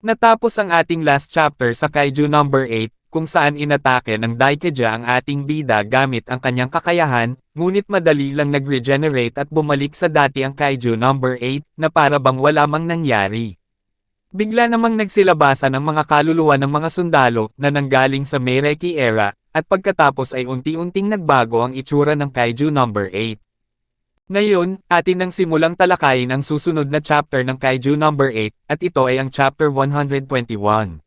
Natapos ang ating last chapter sa Kaiju number 8, kung saan inatake ng Daikeja ang ating bida gamit ang kanyang kakayahan, ngunit madali lang nag-regenerate at bumalik sa dati ang Kaiju number 8, na para bang wala mang nangyari. Bigla namang nagsilabasan ang mga kaluluwa ng mga sundalo na nanggaling sa Meireki era, at pagkatapos ay unti-unting nagbago ang itsura ng Kaiju number 8. Ngayon, atin nang simulang talakayin ang susunod na chapter ng Kaiju number 8, at ito ay ang chapter 121.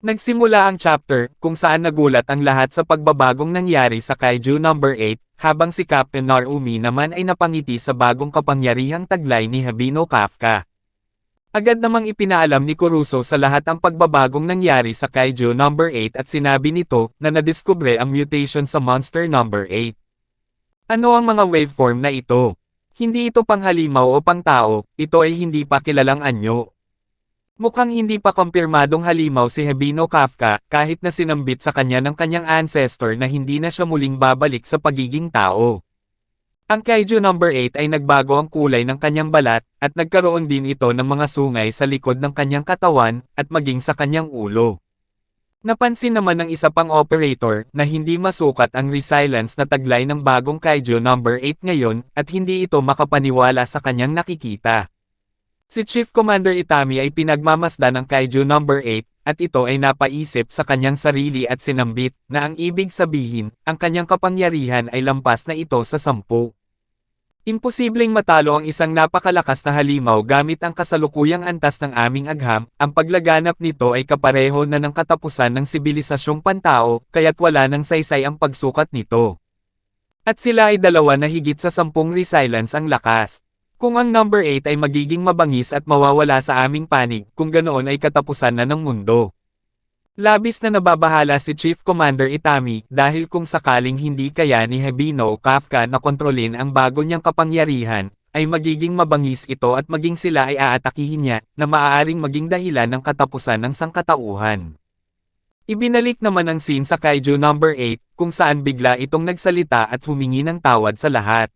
Nagsimula ang chapter, kung saan nagulat ang lahat sa pagbabagong nangyari sa Kaiju number 8, habang si Captain Narumi naman ay napangiti sa bagong kapangyarihang taglay ni Habino Kafka. Agad namang ipinaalam ni Kuruso sa lahat ang pagbabagong nangyari sa Kaiju number 8 at sinabi nito na nadiskubre ang mutation sa monster number 8. Ano ang mga waveform na ito? Hindi ito panghalimaw o pangtao, ito ay hindi pa kilalang anyo. Mukhang hindi pa kumpirmadong halimaw si Habino Kafka kahit na sinambit sa kanya ng kanyang ancestor na hindi na siya muling babalik sa pagiging tao. Ang Kaiju number 8 ay nagbago ang kulay ng kanyang balat, at nagkaroon din ito ng mga sungay sa likod ng kanyang katawan, at maging sa kanyang ulo. Napansin naman ng isa pang operator na hindi masukat ang resilience na taglay ng bagong Kaiju number 8 ngayon, at hindi ito makapaniwala sa kanyang nakikita. Si Chief Commander Itami ay pinagmamasdan ng Kaiju number 8, at ito ay napaisip sa kanyang sarili at sinambit, na ang ibig sabihin, ang kanyang kapangyarihan ay lampas na ito sa 10. Imposibleng matalo ang isang napakalakas na halimaw gamit ang kasalukuyang antas ng aming agham, ang paglaganap nito ay kapareho na ng katapusan ng sibilisasyong pantao, kaya't wala nang saysay ang pagsukat nito. At sila ay dalawa na higit sa 10 resilience ang lakas. Kung ang number 8 ay magiging mabangis at mawawala sa aming panig, kung ganoon ay katapusan na ng mundo. Labis na nababahala si Chief Commander Itami dahil kung sakaling hindi kaya ni Habino Kafka na kontrolin ang bago niyang kapangyarihan, ay magiging mabangis ito at maging sila ay aatakihin niya, na maaaring maging dahilan ng katapusan ng sangkatauhan. Ibinalik naman ang scene sa Kaiju number 8, kung saan bigla itong nagsalita at humingi ng tawad sa lahat.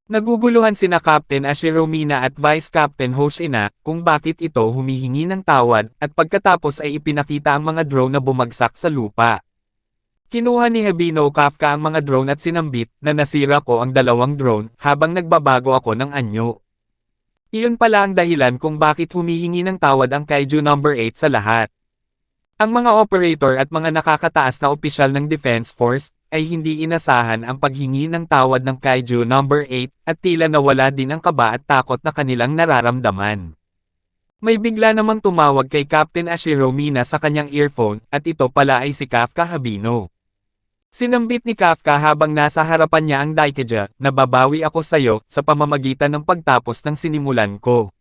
Naguguluhan sina Captain Ashiro Mina at Vice Captain Hoshina kung bakit ito humihingi ng tawad, at pagkatapos ay ipinakita ang mga drone na bumagsak sa lupa. Kinuha ni Habino Kafka ang mga drone at sinambit na nasira ko ang 2 drone habang nagbabago ako ng anyo. Iyon pala ang dahilan kung bakit humihingi ng tawad ang Kaiju number 8 sa lahat. Ang mga operator at mga nakakataas na opisyal ng Defense Force ay hindi inasahan ang paghingi ng tawad ng Kaiju number 8, at tila nawala din ang kaba at takot na kanilang nararamdaman. May bigla namang tumawag kay Captain Ashiro Mina sa kanyang earphone, at ito pala ay si Kafka Habino. Sinambit ni Kafka habang nasa harapan niya ang Daikeja, "Nababawi ako sayo sa pamamagitan ng pagtapos ng sinimulan ko."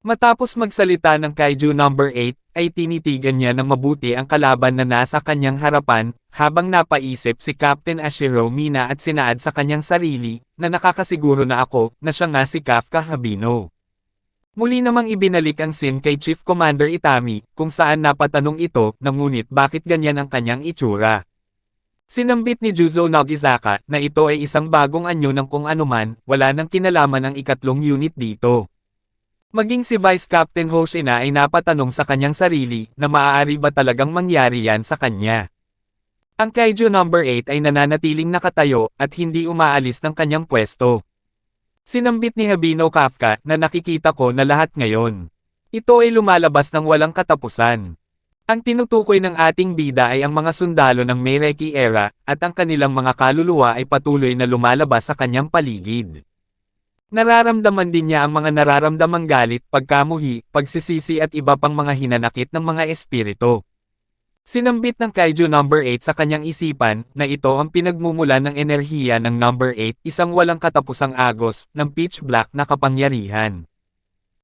Matapos magsalita ng Kaiju number 8, ay tinitigan niya ng mabuti ang kalaban na nasa kanyang harapan, habang napaisip si Captain Ashiro Mina at sinaad sa kanyang sarili, na nakakasiguro na ako, na siya nga si Kafka Habino. Muli namang ibinalik ang scene kay Chief Commander Itami, kung saan napatanong ito, na ngunit bakit ganyan ang kanyang itsura. Sinambit ni Juzo Nagizaka, na ito ay isang bagong anyo ng kung anuman, wala nang kinalaman ang ikatlong unit dito. Maging si Vice Captain Hoshina ay napatanong sa kanyang sarili, na maaari ba talagang mangyari yan sa kanya. Ang Kaiju number 8 ay nananatiling nakatayo, at hindi umaalis ng kanyang pwesto. Sinambit ni Habino Kafka, na nakikita ko na lahat ngayon. Ito ay lumalabas ng walang katapusan. Ang tinutukoy ng ating bida ay ang mga sundalo ng Meireki era, at ang kanilang mga kaluluwa ay patuloy na lumalabas sa kanyang paligid. Nararamdaman din niya ang mga nararamdamang galit, pagkamuhi, pagsisisi at iba pang mga hinanakit ng mga espiritu. Sinambit ng Kaiju number 8 sa kanyang isipan, na ito ang pinagmumulan ng enerhiya ng number 8, isang walang katapusang agos, ng pitch black na kapangyarihan.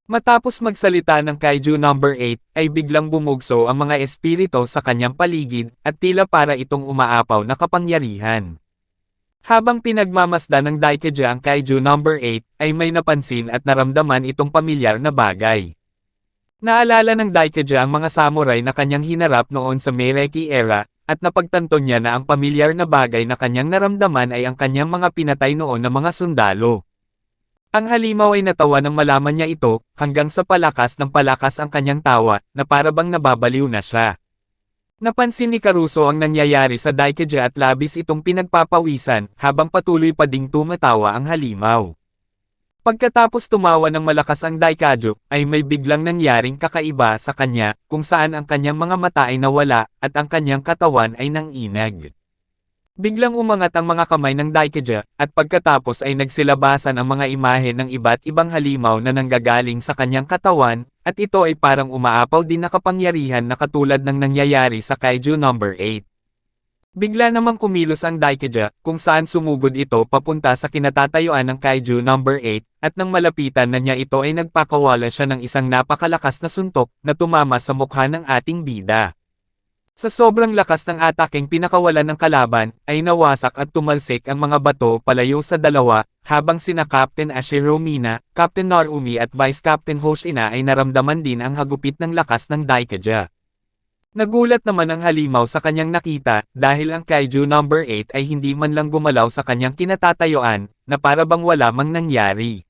Matapos magsalita ng Kaiju number 8, ay biglang bumugso ang mga espiritu sa kanyang paligid, at tila para itong umaapaw na kapangyarihan. Habang pinagmamasdan ng Daikeja ang Kaiju number 8, ay may napansin at naramdaman itong pamilyar na bagay. Naalala ng Daikeja ang mga samurai na kanyang hinarap noon sa Meireki era, at napagtanto niya na ang pamilyar na bagay na kanyang naramdaman ay ang kanyang mga pinatay noon na mga sundalo. Ang halimaw ay natawa nang malaman niya ito, hanggang sa palakas ng palakas ang kanyang tawa, na para bang nababaliw na siya. Napansin ni Caruso ang nangyayari sa Daikeja at labis itong pinagpapawisan, habang patuloy pa ding tumatawa ang halimaw. Pagkatapos tumawa ng malakas ang Daikajo, ay may biglang nangyaring kakaiba sa kanya, kung saan ang kanyang mga mata ay nawala, at ang kanyang katawan ay nanginag. Biglang umangat ang mga kamay ng Daikeja, at pagkatapos ay nagsilabasan ang mga imahe ng iba't ibang halimaw na nanggagaling sa kanyang katawan, at ito ay parang umaapaw din na kapangyarihan na katulad ng nangyayari sa Kaiju number 8. Bigla namang kumilos ang Daikeja, kung saan sumugod ito papunta sa kinatatayuan ng Kaiju number 8, at nang malapitan na niya ito ay nagpakawala siya ng isang napakalakas na suntok, na tumama sa mukha ng ating bida. Sa sobrang lakas ng ataking pinakawalan ng kalaban, ay nawasak at tumalsik ang mga bato palayo sa dalawa, habang sina Captain Ashiro Mina, Captain Narumi at Vice Captain Hoshina ay naramdaman din ang hagupit ng lakas ng Daikeja. Nagulat naman ang halimaw sa kanyang nakita, dahil ang Kaiju number 8 ay hindi man lang gumalaw sa kanyang kinatatayuan, na para bang wala mang nangyari.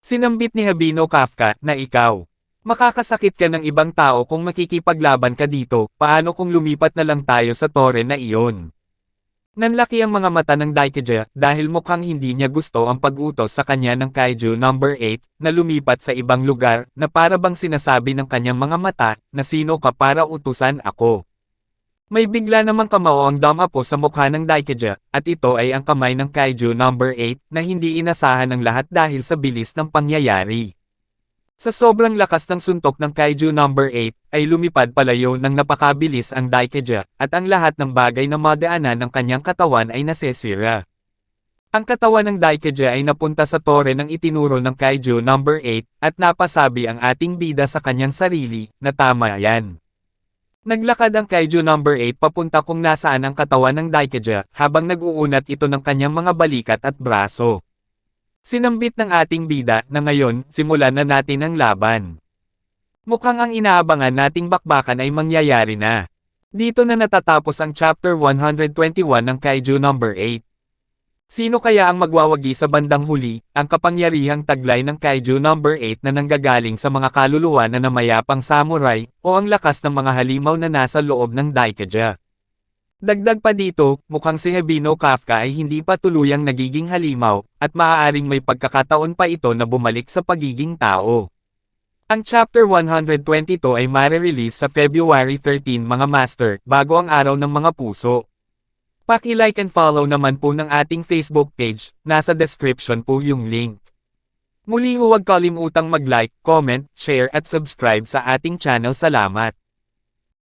Sinambit ni Habino Kafka, na ikaw. Makakasakit ka ng ibang tao kung makikipaglaban ka dito, paano kung lumipat na lang tayo sa tore na iyon? Nanlaki ang mga mata ng Daikeja, dahil mukhang hindi niya gusto ang pag-utos sa kanya ng Kaiju number 8, na lumipat sa ibang lugar, na para bang sinasabi ng kanyang mga mata, na sino ka para utusan ako. May bigla namang kamao ang damapo sa mukha ng Daikeja, at ito ay ang kamay ng Kaiju number 8, na hindi inasahan ng lahat dahil sa bilis ng pangyayari. Sa sobrang lakas ng suntok ng Kaiju number 8, ay lumipad palayo ng napakabilis ang Daikeja, at ang lahat ng bagay na madaanan ng kanyang katawan ay nasesira. Ang katawan ng Daikeja ay napunta sa tore ng itinuro ng Kaiju number 8, at napasabi ang ating bida sa kanyang sarili, na tama yan. Naglakad ang Kaiju number 8 papunta kung nasaan ang katawan ng Daikeja, habang nag-uunat ito ng kanyang mga balikat at braso. Sinambit ng ating bida, na ngayon, simulan na natin ang laban. Mukhang ang inaabangan nating bakbakan ay mangyayari na. Dito na natatapos ang chapter 121 ng Kaiju number 8. Sino kaya ang magwawagi sa bandang huli, ang kapangyarihang taglay ng Kaiju number 8 na nanggagaling sa mga kaluluwa na namayapang samurai, o ang lakas ng mga halimaw na nasa loob ng Daikeja? Dagdag pa dito, mukhang si Habino Kafka ay hindi pa tuluyang nagiging halimaw, at maaaring may pagkakataon pa ito na bumalik sa pagiging tao. Ang chapter 122 ay mare-release sa February 13 mga master, bago ang araw ng mga puso. Paki-like and follow naman po ng ating Facebook page, nasa description po yung link. Muli huwag kalimutang mag-like, comment, share at subscribe sa ating channel. Salamat!